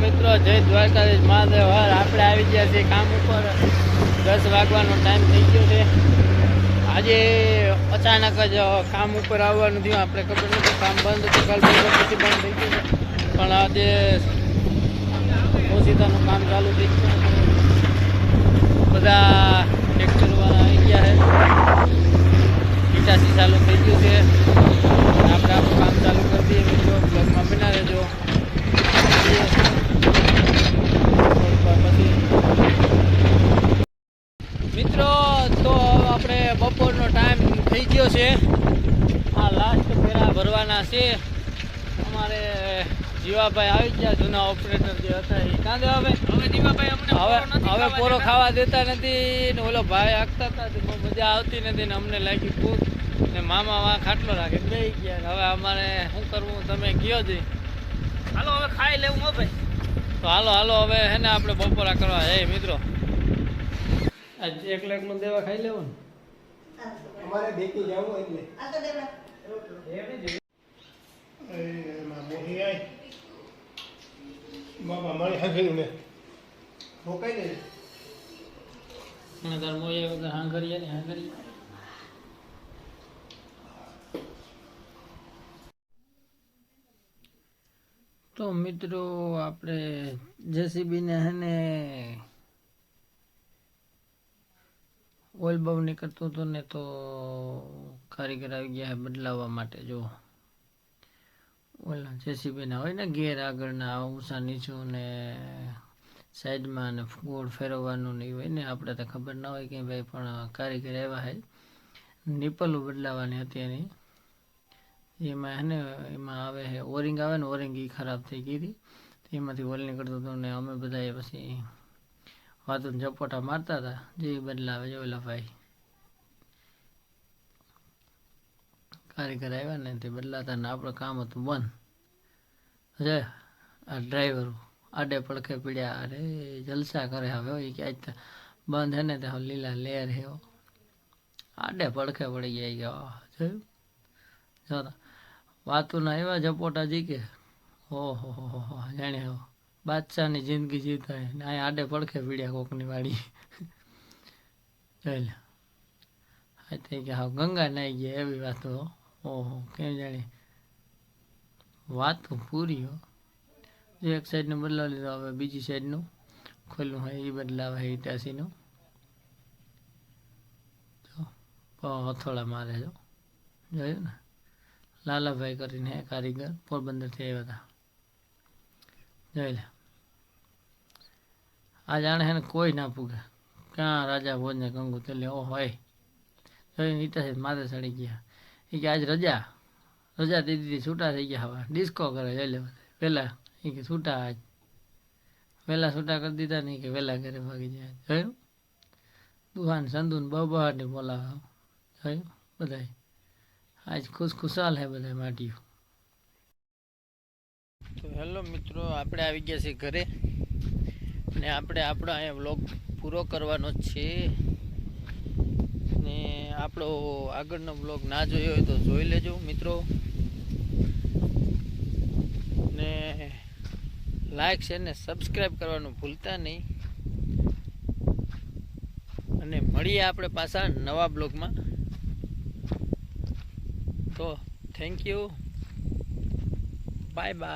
મિત્રો, જય દ્વારકાધીશ મહાદેવ હર. આપણે આવી ગયા છીએ કામ ઉપર. 10 વાગવાનો ટાઈમ થઈ ગયો છે. આજે અચાનક જ કામ ઉપર આવવાનું થયું. આપણે ખબર નથી, કામ બંધ હતું, કાલ બપોર પછી બંધ થઈ ગયું છે. પણ આજે ઓશિતાનું કામ ચાલુ થઈ ગયું. બધા ટ્રેક્ટરવાળા આવી ગયા છે. ઈટાસી ચાલુ થઈ ગયું છે. આપણે આપણું કામ ચાલુ કરી દઈએ. મિત્રો, બ્લોગમાં બના રહેજો. મિત્રો, તો આપણે બપોરનો ટાઈમ થઈ ગયો છે. આ લાસ્ટ ફેરા ભરવાના છે. અમારે જીવાભાઈ આવી ગયા, જૂના ઓપરેટર જે હતા એ. કાં દેવાભાઈ? હવે જીવાભાઈ હવે પોરો ખાવા દેતા નથી ને ઓલો ભાઈ આગતા હતા, મજા આવતી નથી ને અમને લાગી ભૂખ ને મામા વાં ખાટલો રાખે બેસી ગયા. હવે અમારે શું કરવું, તમે કયો જ. હાલો હવે ખાઈ લેવું હો ભાઈ. તો હાલો હવે હે ને આપણે બપોરા કરવા. હે મિત્રો, આજ 1 લાખ નું દેવા ખાઈ લેવું ને અમારે ભેટી જવું એટલે આ તો દેવા બાબા મારે હાંગેલું ને રોકાઈ દે અને તાર મોયે વગર હાંગરીએ ને હાંગરીએ. તો મિત્રો, આપણે જેસીબી ને હે ને ઓઇલ બહુ નીકળતું હતું ને, તો કારીગર આવી ગયા બદલાવવા માટે. જો ઓલા જેસીબી ના હોય ને ગેર આગળના ઊંચા નીચું ને સાઈડમાં ને ગોળ ફેરવવાનું નહીં હોય ને, આપણે તો ખબર ના હોય કે ભાઈ, પણ કારીગર આવ્યા છે. નિપલો બદલાવાની હતી એની. એમાં હે ને એમાં આવે છે ઓરિંગ આવે ને, ઓરિંગ એ ખરાબ થઈ ગઈ હતી. એમાંથી ઓઇલ નીકળતું હતું ને અમે બધા પછી વાતો ઝપોટા મારતા હતા. જે બદલાવે છે ઓલા ભાઈ કારીગર આવ્યા ને તે બદલાતા ને આપણું કામ હતું બંધ. છે આ ડ્રાઈવર આડે પડખે પીડ્યા. અરે જલસા કરે હવે. એ કે આજ બંધ હે ને તો લીલા લેર હે, આડે પડખે પડી ગયા. જોયું જોતા વાતું ના એવા ઝપોટા જી કે ઓહો હો જાણે બાદશાહની જિંદગી જીવતા ને અહીંયા આડે પડખે પીડ્યા કોકની વાડી. જોઈ લે હા થઈ ગયા. હા ગંગા નાઈ ગયા એવી વાતો. ઓહો કેમ જાણી વાતો પૂરી હો. જે એક સાઈડનું બદલાવી લીધું, હવે બીજી સાઈડનું ખોલ્યું હોય એ બદલાવે ઈટાસીનું. હથોડા મારે જો જોયું ને. લાલાભાઈ કરીને હે કારીગર, પોરબંદરથી આવ્યા હતા. જોઈ લે આ જાણે હે ને કોઈ ના પૂગે. ક્યાં રાજા ભોજ ને કંગુ તેલે ઓ હોય જોઈને ઈટાસી માથે ચડી ગયા. એ કે આજ રજા દીદી છૂટા થઈ ગયા. હવે ડિસ્કો કરે. જોઈ લે પહેલાં એ કે છૂટા આજ વહેલા છૂટા કરી દીધા નહીં કે વહેલા ઘરે ભાગી જાય. જોયું દુહાન સંદુન બહારની બોલાવે. જોયું બધા આજ ખુશખુશાલ હે બધા માટીઓ. તો હેલો મિત્રો, આપણે આવી ગયા છીએ ઘરે ને આપણે આપણો અહીંયા વ્લોગ પૂરો કરવાનો છે. ને આપણો આગળનો વ્લોગ ના જોયો હોય તો જોઈ લેજો મિત્રો. ને લાઈક શેર ને સબસ્ક્રાઈબ કરવાનું ભૂલતા નહીં. અને મળીએ આપણે પાછા નવા બ્લોગમાં. તો થેન્ક યુ, બાય બાય.